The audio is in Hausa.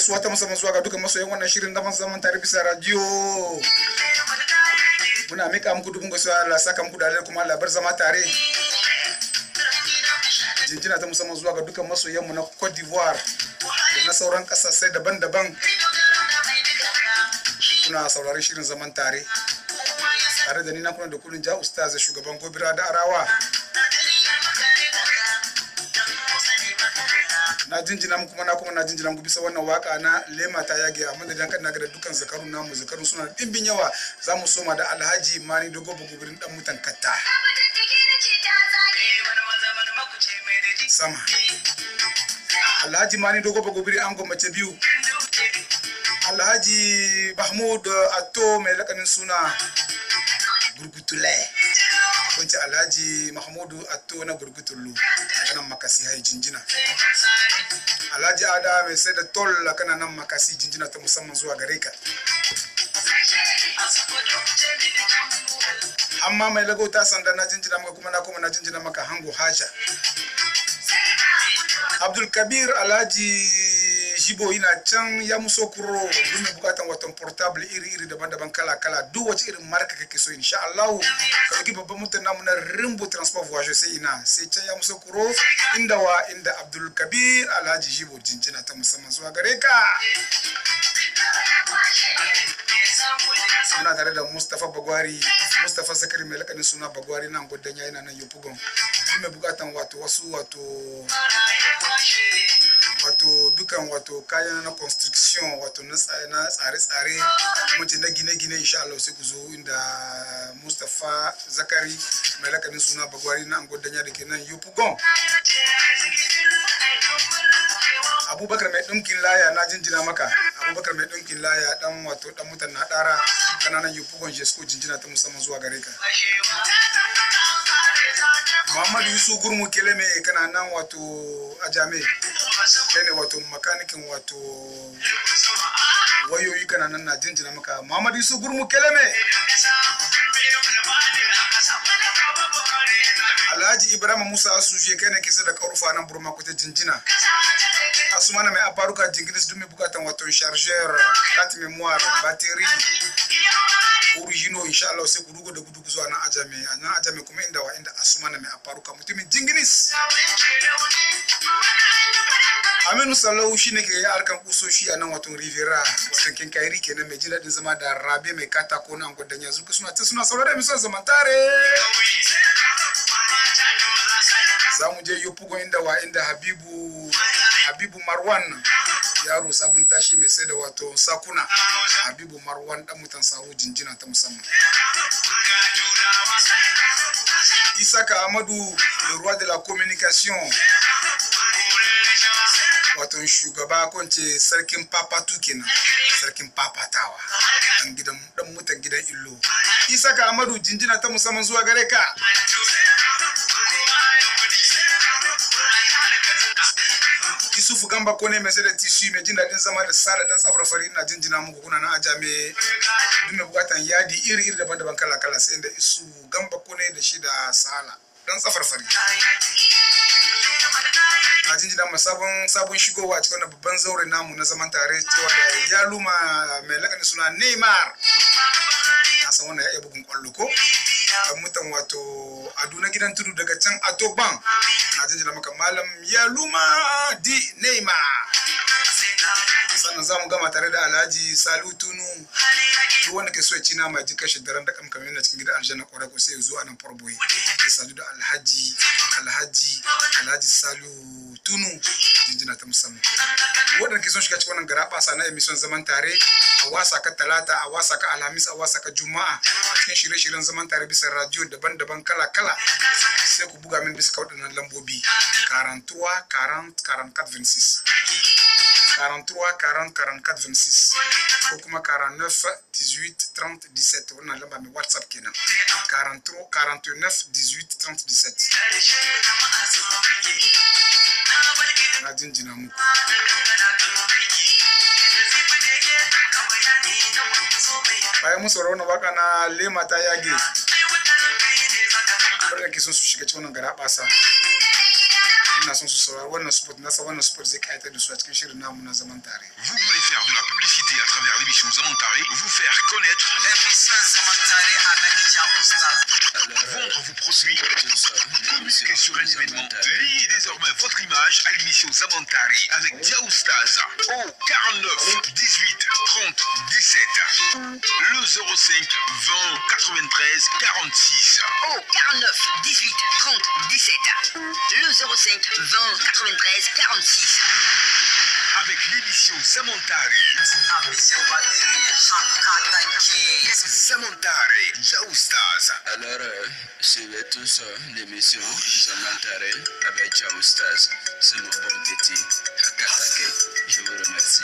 gaisuwa ta musamman zuwa ga dukkan masoyan wannan shirin da zaman tare bisa radio. Muna mika muku dubun gaisuwa, Allah saka muku da kuma Allah bar zama tare. Jinjina ta musamman zuwa ga dukkan masoyan mu na Cote d'Ivoire da na sauran kasashe daban-daban. Kuna sauraron shirin zaman tare da ni na kuna da kullun ja ustaz shugaban Gobira da Arawa. Na jinjina muku na jinjina muku bisa wannan waka na Lema ta yage a madadin kan naga da dukkan zakarun namu, zakarun suna dimbin yawa. Zamu soma da Alhaji Mani Dogo Bugubirin dan mutan Katta sama. Alhaji Mani Dogo Bugubirin an gwamnati biyu. Alhaji Mahmud Atto mai lakanin suna Gurgutule. Kunci Alhaji Mahmudu Atto na Gurgutulu kanan Makasi hai jinjina. Alhaji Ada mai sai da toll kana nan Makasi, jinjina ta musamman zuwa gare ka. Amma mai lago ta sanda na jinjina maka kuma na jinjina maka Hango Haja. Abdul Kabir Alhaji Jibo ina can ya muso kuro dume bukatan watan portable iri daban-daban kala-kala duk wace irin marka kake so insha Allah ka gi babban mutum namu na Rimbo Transport Voyage sai can ya muso kuro inda Abdul Kabir Alhaji Jibo, jinjina ta musamman zuwa gare ka. Muna tare da Mustafa Bagwari, Mustafa Zakari mai lakanin suna Bagwari nan gudan yayin nan Yopugon. Dume bukatan wato dukan kayan na construction na tsare-tsare mutum na gine-gine insha Allah sai ku zo inda Mustafa Zakari mai lakanin suna Bagwari na Angodanya da ke nan Yopugon. Abubakar mai dinkin laya na jinjina maka. Abubakar mai dinkin laya dan mutan na dara kananan Yopugon Jesko, jinjina ta musamman zuwa gare ka. Muhammadu Yusuf Gurmu Keleme kana nan Ajame. Kai ne makanikin wayoyi kana nan na jinjina maka. Muhammadu Yusuf Gurmu Keleme. Alhaji Ibrahim Musa Asuje kai ne kisa da karufa nan Burma kuta jinjina. Asumana mai aparuka jingilis dume bukatan chargeur, carte mémoire, batterie original insha Allah sai ku rugo da gudu zuwa nan Ajame kuma inda Asumana mai aparuka mutumin jingilis. Aminu Sallahu shine ke ya harkan kusoshi a nan Rivera Kinkairi kenan mai jin zama da Rabe mai katako nan gudan yanzu suna saurare mu son zaman tare. Zamu je Yopugo inda Habibu Marwan yaro sabon tashi mai sai da sakuna. Habibu Marwan dan mutan Sahu, jinjina ta musamman. Isaka Amadou, le roi de la communication, shugaba kwance sarkin Papatu kenan, sarkin Papatawa, dan mutan gidan Illo. Isaka Amadou, jinjina ta musamman zuwa gare ka. Isufu Gamba Kone mai sai da tishu mai jin daɗin zama da Sala dan Tsafrafari, ina jinjina muku kuna na Ajame. Duk mai bukatan yadi iri daban-daban kala-kala sai inda Isu Gamba Kone da shi da Sala dan Tsafrafari. Na jinjina ma sabon shigowa a cikin wannan babban zaure namu na zaman tare cewa da Yaluma mai lakanin suna Neymar. Na san wannan ya iya bugun kwallo ko? Mutan Aduna gidan tudu daga can Atoban. Na jinjina maka Malam Yaluma di Neymar. Sannan za mu gama tare da Alhaji Salu Tunu. Duk wanda ke so ya ci nama ji kashi daren da kamar yana cikin gidan aljanna kwarai ko sai ya zo a nan Farboy. Sai sadu da Alhaji Salu Tunu, jinjina ta musamman. Wadanda ke son shiga cikin wannan garabasa na emission zaman tare a wasa ka Talata, a wasa ka Alhamis, a wasa ka Juma'a, a cikin shirye-shiryen zaman tare bisa radio daban-daban kala-kala, sai ku buga min bisa ka waɗannan lambobi 43 40 44 26 43 40 44 26 ko kuma 49 18 30 17. Wannan lamba mai WhatsApp kenan 43 49 18 30 17. Na jinjina muku. Bayan mun saurara wannan waka na Lema ta yage, bari da ke son su shiga cikin wannan garabasa. ina son su saurari wannan sport nasa wannan sport zai kayatar da su a cikin shirin namu na zaman tare. Vous voulez faire de la publicité à travers l'émission Zamantare, vous faire connaître, vendre vos produits, communiquer sur un événement, liez désormais votre image à l'émission Zamantare avec Diaoustaz au 49 18 30 17, le 05 20 93 46. Au 49 18 30 17, le 05 20 93 46. Avec l'émission Zamantare. Zamantare, Diaoustaz. Alors, suivez tous l'émission Zamantare avec Diaoustaz. C'est mon bon petit Hakatake. Je vous remercie.